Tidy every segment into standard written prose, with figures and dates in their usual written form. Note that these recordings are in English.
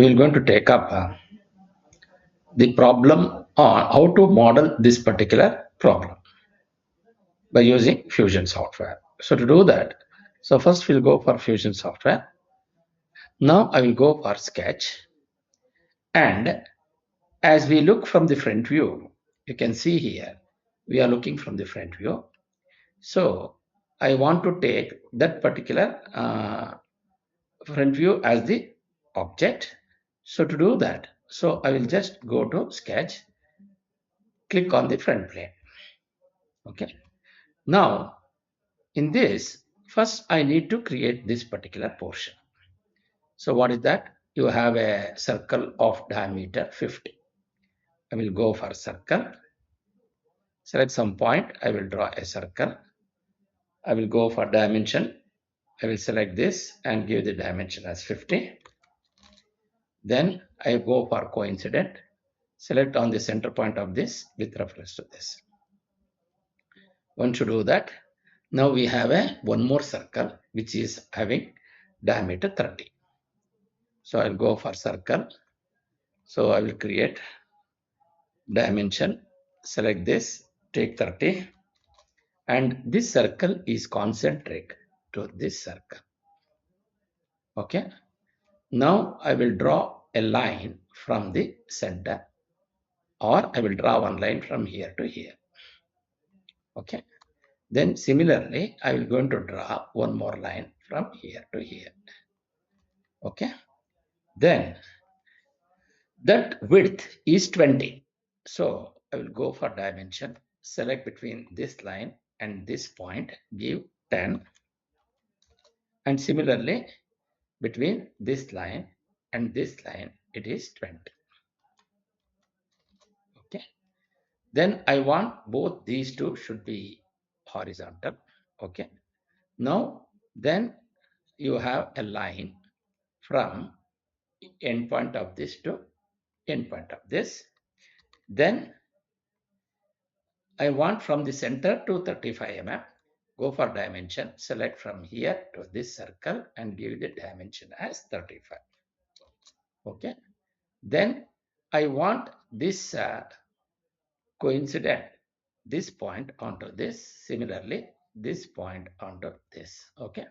we are going to take up the problem on how to model this particular problem by using Fusion software. So to do that, so first we'll go for Fusion software. Now I will go for Sketch, and as we look from the front view, you can see here we are looking from the front view. So I want to take that particular front view as the object. So to do that, so I will just go to Sketch, click on the front plane. Okay. Now in this, first I need to create this particular portion. So what is that? You have a circle of diameter 50. I will go for circle, select some point, I will draw a circle. I will go for dimension. I will select this and give the dimension as 50. Then I go for coincident, select on the center point of this with reference to this. Once you do that, now we have one more circle which is having diameter 30. So I'll go for circle. So I will create dimension, select this, take 30, and this circle is concentric to this circle. Okay. Now I will draw a line from the center, or I will draw one line from here to here. Okay. Then similarly, I will going to draw one more line from here to here. Okay. Then that width is 20. So I will go for dimension, select between this line and this point, give 10. And similarly, between this line and this line, it is 20. Okay. Then I want both these two should be horizontal. Okay. Now, then you have a line from end point of this to end point of this. Then I want from the center to 35 mm. Go for dimension, select from here to this circle and give the dimension as 35. Okay. Then I want this coincident, this point onto this, similarly this point onto this. Okay.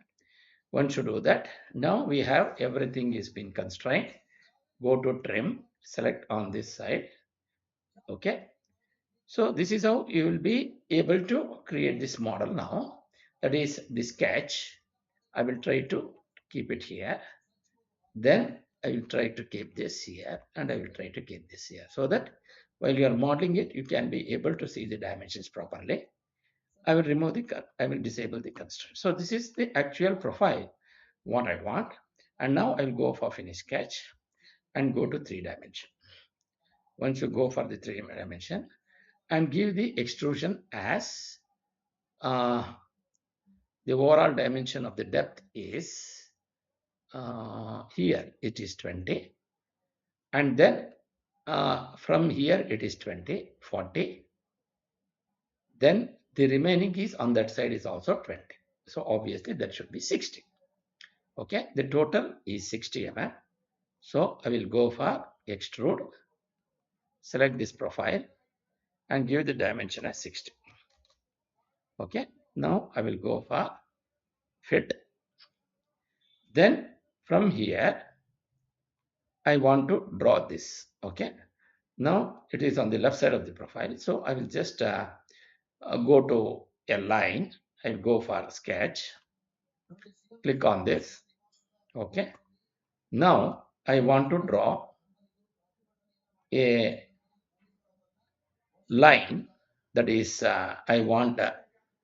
Once you do that, now we have everything is been constrained. Go to trim, select on this side. Okay. So this is how you will be able to create this model now. That is the sketch. I will try to keep it here. Then I will try to keep this here, and I will try to keep this here, so that while you are modeling it, you can be able to see the dimensions properly. I will remove I will disable the constraint. So this is the actual profile, what I want. And now I will go for finish sketch and go to 3-dimension. Once you go for the 3-dimension and give the extrusion as the overall dimension of the depth is here it is 20, and then from here it is 20, 40, then the remaining is on that side is also 20. So obviously that should be 60. Okay, the total is 60 mm. So I will go for extrude, select this profile and give the dimension as 60. Okay, now I will go for fit. Then from here I want to draw this. Okay, now it is on the left side of the profile, so I will just go to a line. I will go for sketch, click on this. Okay, now I want to draw a line, that is I want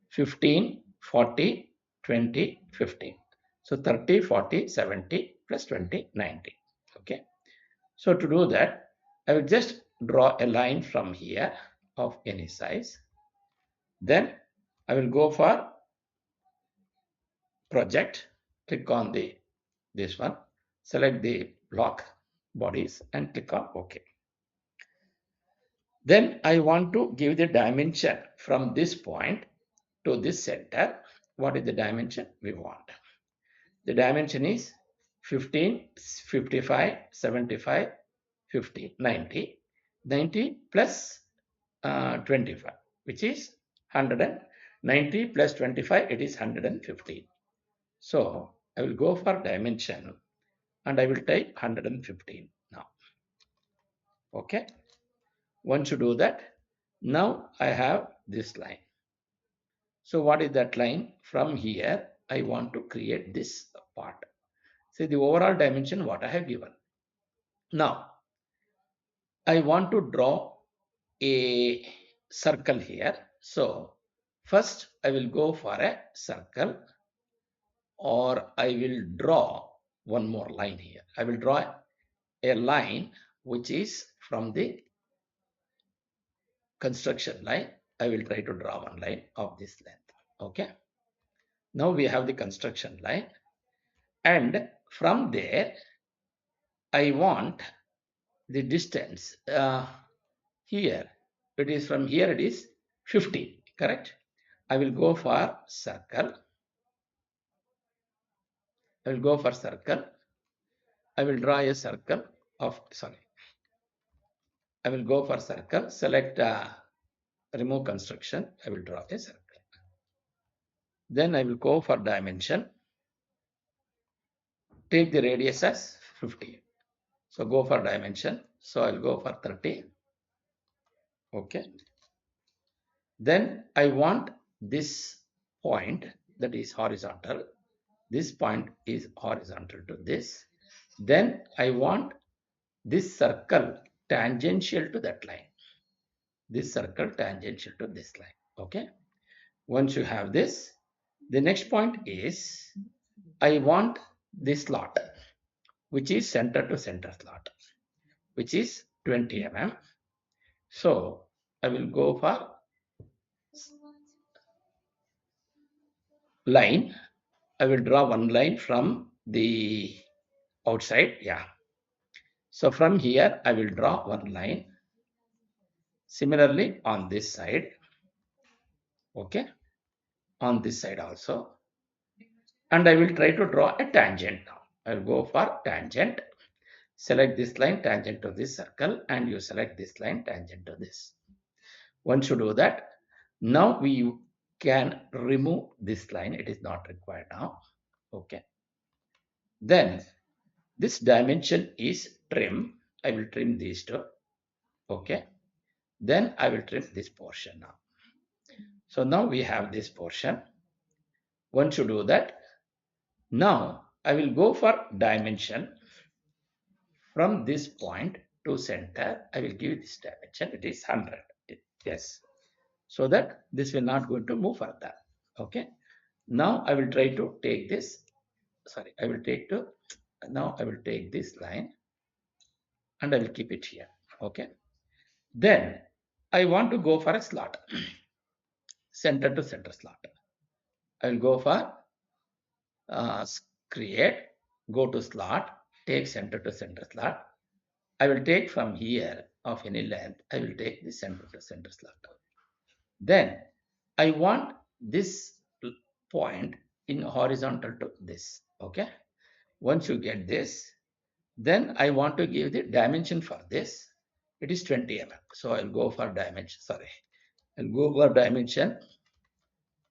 15, 40, 20, 15. So 30, 40, 70 plus 20, 90. Okay. So to do that, I will just draw a line from here of any size. Then I will go for project, click on this one, select the block bodies and click on OK. Then I want to give the dimension from this point to this center. What is the dimension we want? The dimension is 15, 55, 75, 50, 90. 90 plus 25, which is 190 plus 25, it is 115. So I will go for dimension and I will type 115 now. Okay. Once you do that, now I have this line. So what is that line? From here, I want to create this part. See the overall dimension what I have given. Now, I want to draw a circle here. So first I will go for a circle, or I will draw one more line here. I will draw a line which is from the construction line. I will try to draw one line of this length. Okay. Now we have the construction line, and from there I want the distance here. It is from here, it is 50, correct? I will go for circle. I will go for circle. I will draw a circle of, sorry, I will go for circle, select remove construction. I will draw a circle. Then I will go for dimension. Take the radius as 50. So go for dimension. So I'll go for 30. Okay. Then I want this point that is horizontal. This point is horizontal to this. Then I want this circle tangential to that line. This circle tangential to this line. Okay. Once you have this, the next point is I want this slot, which is center to center slot, which is 20 mm. So I will go for line. I will draw one line from the outside. Yeah. So from here, I will draw one line. Similarly, on this side. Okay. On this side also. And I will try to draw a tangent now. I will go for tangent. Select this line tangent to this circle, and you select this line tangent to this. Once you do that, now we can remove this line. It is not required now. Okay. Then this dimension is trim. I will trim these two. Okay. Then I will trim this portion now. So now we have this portion. Once you do that, now I will go for dimension. From this point to center, I will give this dimension. It is 100. Yes. So that this will not going to move further. Okay. Now I will try to take this. Sorry, I will take to, now I will take this line and I will keep it here. Okay. Then I want to go for a slot, center to center slot. I will go for create, go to slot, take center to center slot. I will take from here of any length. I will take the center to center slot. Then I want this point in horizontal to this. Okay. Once you get this, then I want to give the dimension for this. It is 20 mm. So I'll go for dimension. Sorry, I'll go for dimension.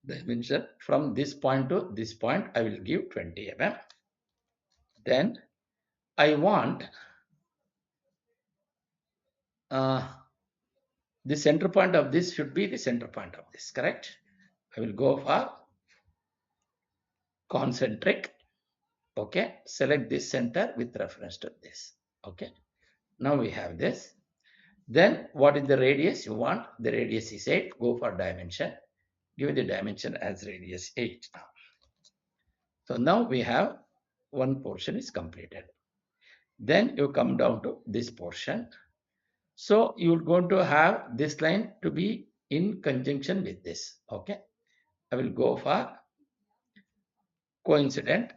Dimension from this point to this point, I will give 20 mm. Then I want the center point of this should be the center point of this, correct? I will go for concentric. Okay, select this center with reference to this. Okay, now we have this. Then what is the radius you want? The radius is 8. Go for dimension. Give the dimension as radius 8 now. So now we have one portion is completed. Then you come down to this portion. So you're going to have this line to be in conjunction with this. Okay, I will go for coincident.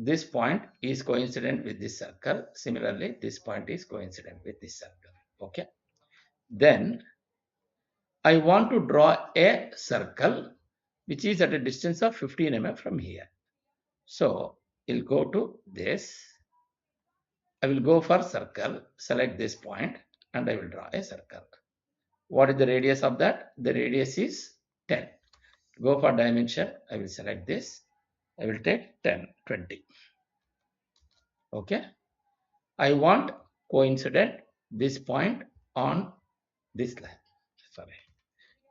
This point is coincident with this circle. Similarly, this point is coincident with this circle. Okay. Then I want to draw a circle which is at a distance of 15 mm from here. So will go to this. I will go for circle, select this point, and I will draw a circle. What is the radius of that? The radius is 10. Go for dimension, I will select this. I will take 10, 20. Okay. I want coincident this point on this line. Sorry.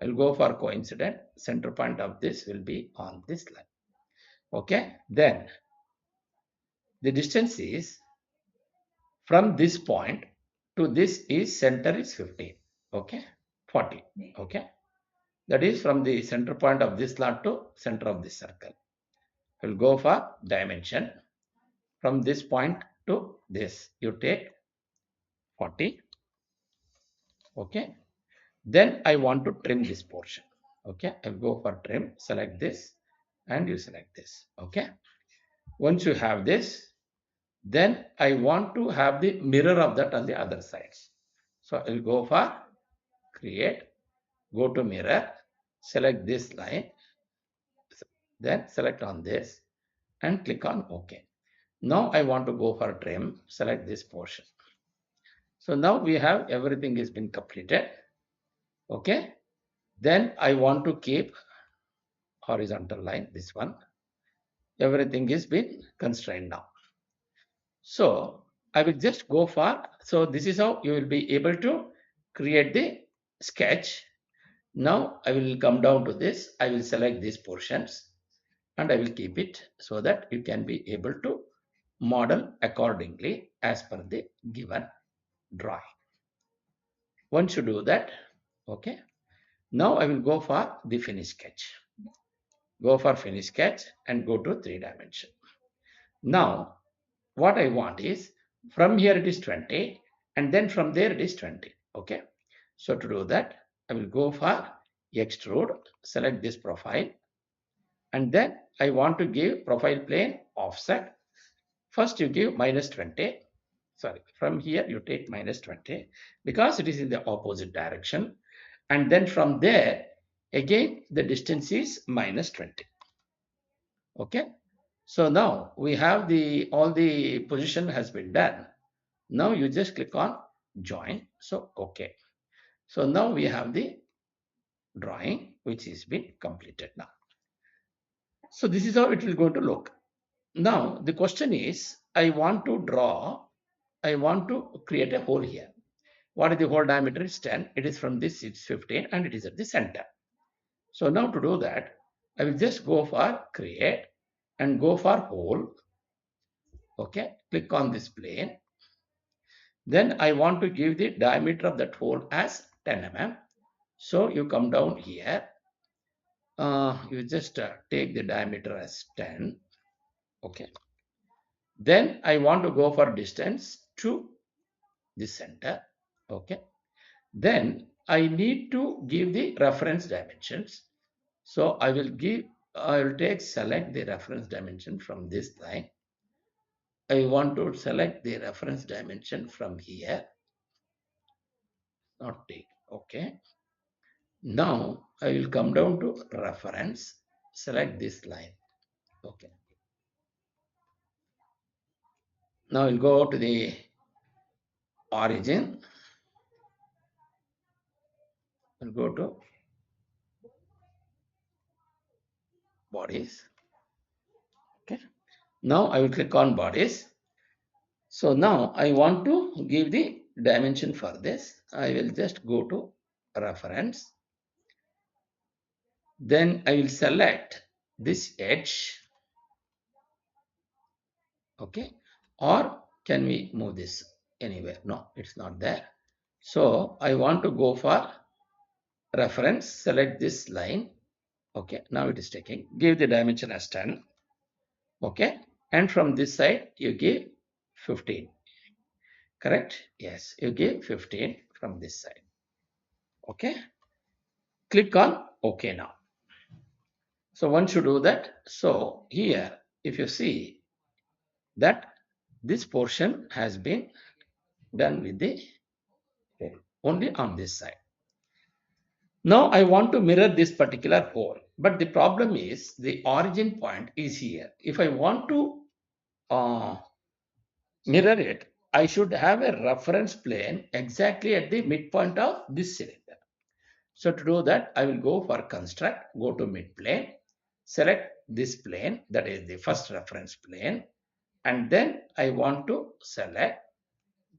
I'll go for coincident. Center point of this will be on this line. Okay. Then the distance is from this point to this is center is 15. Okay. 40. Okay. That is from the center point of this slot to center of this circle. We'll go for dimension. From this point to this, you take 40. Okay. Then I want to trim this portion. Okay. I'll go for trim, select this, and you select this. Okay. Once you have this, then I want to have the mirror of that on the other sides. So I'll go for create, go to mirror, select this line, then select on this and click on OK. Now I want to go for trim, select this portion. So now we have everything has been completed. Okay. Then I want to keep horizontal line, this one. Everything is been constrained now. So I will just go for, so this is how you will be able to create the sketch. Now I will come down to this. I will select these portions and I will keep it so that you can be able to model accordingly as per the given drawing. Once you do that, okay. Now I will go for the finish sketch. Go for finish sketch and go to 3 dimension. Now what I want is from here it is 20 and then from there it is 20. Okay. So to do that, I will go for extrude, select this profile, and then I want to give profile plane offset. First you give -20. Sorry, from here you take -20 because it is in the opposite direction. And then from there, again, the distance is -20. Okay. So now we have all the position has been done. Now you just click on join. So, okay. So now we have the drawing which is been completed now. So this is how it will go to look. Now the question is, I want to create a hole here. What is the hole diameter? Is 10. It is from this, it's 15 and it is at the center. So now to do that, I will just go for create and go for hole. Okay, click on this plane. Then I want to give the diameter of that hole as 10 mm. So you come down here. You just take the diameter as 10. Okay. Then I want to go for distance to the center. Okay. Then I need to give the reference dimensions. So I will select the reference dimension from this line. I want to select the reference dimension from here. Not take. Okay. Now I will come down to reference, select this line. Okay. Now I'll go to the origin. I'll go to bodies. Okay. Now I will click on bodies. So now I want to give the dimension for this. I will just go to reference. Then I will select this edge. Okay. Or can we move this anywhere? No, it's not there. So I want to go for reference, select this line. Okay, now it is taking, give the dimension as 10. Okay, and from this side you give 15. Correct? Yes, you give 15 from this side. Okay, click on OK now. So once you do that, so here if you see that this portion has been done with the only on this side. Now I want to mirror this particular hole, but the problem is the origin point is here. If I want to uh, mirror it, I should have a reference plane exactly at the midpoint of this cylinder. So to do that, I will go for construct, go to midplane, select this plane, that is the first reference plane, and then I want to select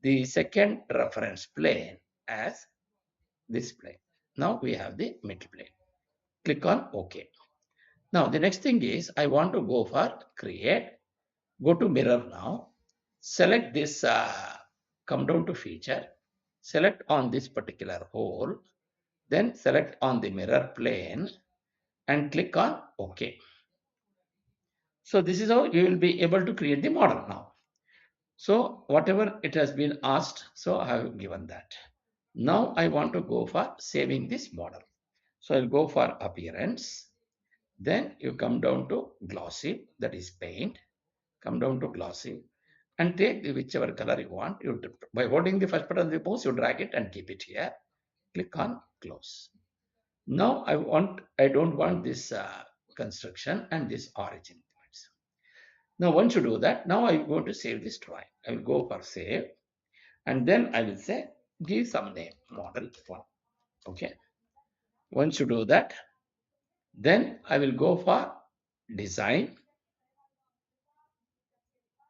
the second reference plane as this plane. Now we have the middle plane. Click on OK. Now the next thing is I want to go for create, go to mirror now, select this, come down to feature, select on this particular hole, then select on the mirror plane and click on OK. So this is how you will be able to create the model now. So whatever it has been asked, so I have given that. Now I want to go for saving this model. So I'll go for appearance. Then you come down to glossy, that is paint. Come down to glossy and take whichever color you want. You by holding the first button of the mouse, you drag it and keep it here. Click on close. Now I don't want this construction and this origin points. Now once you do that, now I'm going to save this drawing. I will go for save and then I will say give some name model 1. Okay. Once you do that, then I will go for design.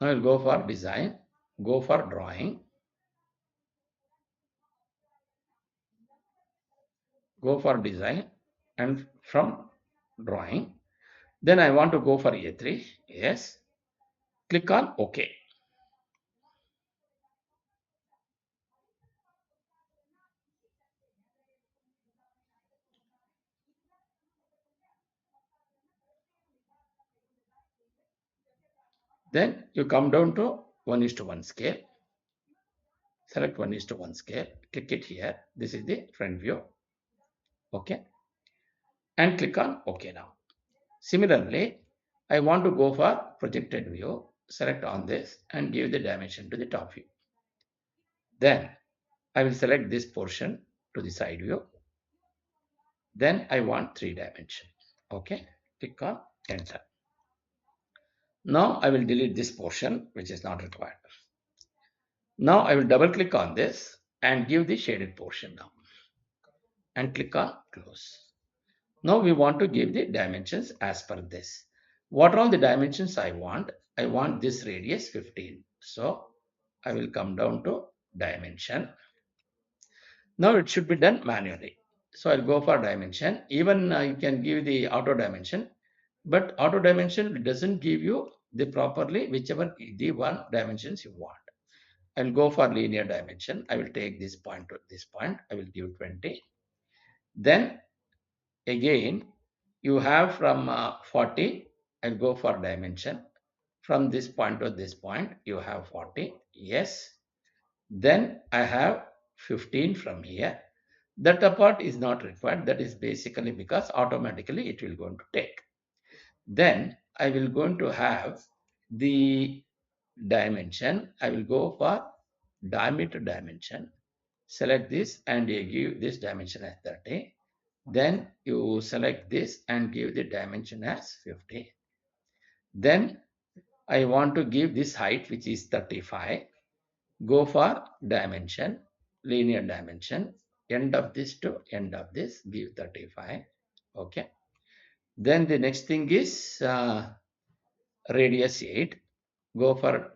I will go for design, go for drawing, go for design, and from drawing, then I want to go for A3. Yes. Click on OK. Then you come down to 1:1 scale. Select 1:1 scale. Click it here. This is the front view. Okay. And click on OK now. Similarly, I want to go for projected view. Select on this and give the dimension to the top view. Then I will select this portion to the side view. Then I want 3 dimension. Okay. Click on enter. Now I will delete this portion which is not required. Now I will double click on this and give the shaded portion now and click on close. Now we want to give the dimensions as per this. What are all the dimensions I want? I want this radius 15. So I will come down to dimension. Now it should be done manually. So I'll go for dimension. Even you can give the auto dimension, but auto dimension doesn't give you the properly whichever the one dimensions you want. I'll go for linear dimension. I will take this point to this point. I will give 20. Then again, you have from 40. I'll go for dimension. From this point to this point, you have 40. Yes. Then I have 15 from here. That part is not required. That is basically because automatically it will going to take. Then I will going to have the dimension. I will go for diameter dimension. Select this and you give this dimension as 30. Then you select this and give the dimension as 50. Then I want to give this height which is 35. Go for dimension, linear dimension, end of this to end of this, give 35. Okay. Then the next thing is radius 8. Go for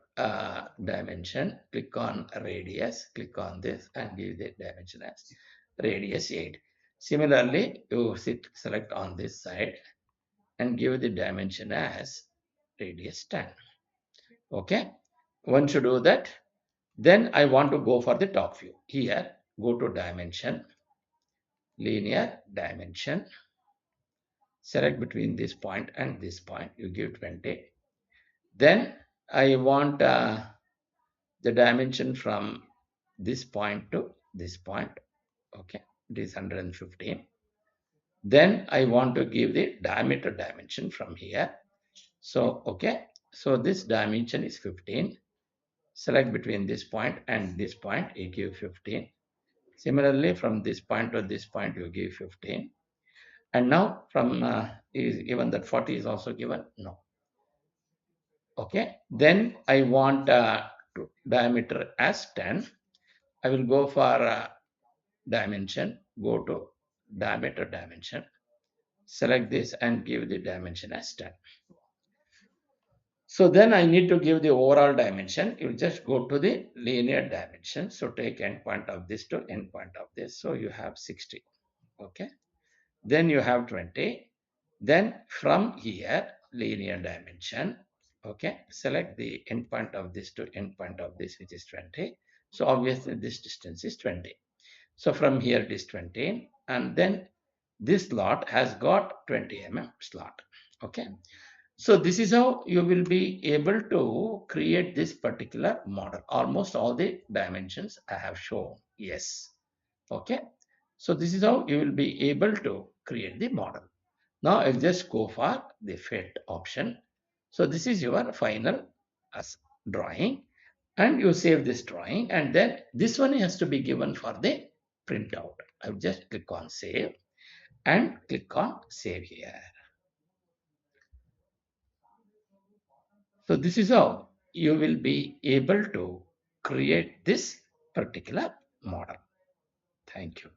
dimension, click on radius, click on this and give the dimension as radius 8. Similarly, you select on this side and give the dimension as radius 10. Okay. Once you do that, then I want to go for the top view. Here, go to dimension, linear dimension, select between this point and this point, you give 20. Then I want the dimension from this point to this point. Okay, it is 115. Then I want to give the diameter dimension from here. So, okay, so this dimension is 15. Select between this point and this point, you give 15. Similarly, from this point to this point, you give 15. And now from even that 40 is also given? No. Okay, then I want diameter as 10. I will go for dimension, go to diameter dimension, select this and give the dimension as 10. So then I need to give the overall dimension. You just go to the linear dimension. So take endpoint of this to endpoint of this. So you have 60. Okay. Then you have 20. Then from here, linear dimension. Okay. Select the endpoint of this to endpoint of this, which is 20. So obviously this distance is 20. So from here it is 20. And then this slot has got 20 slot. Okay. So this is how you will be able to create this particular model. Almost all the dimensions I have shown. Yes. Okay. So this is how you will be able to create the model. Now I'll just go for the fit option. So this is your final drawing and you save this drawing and then this one has to be given for the printout. I'll just click on save and click on save here. So this is how you will be able to create this particular model. Thank you.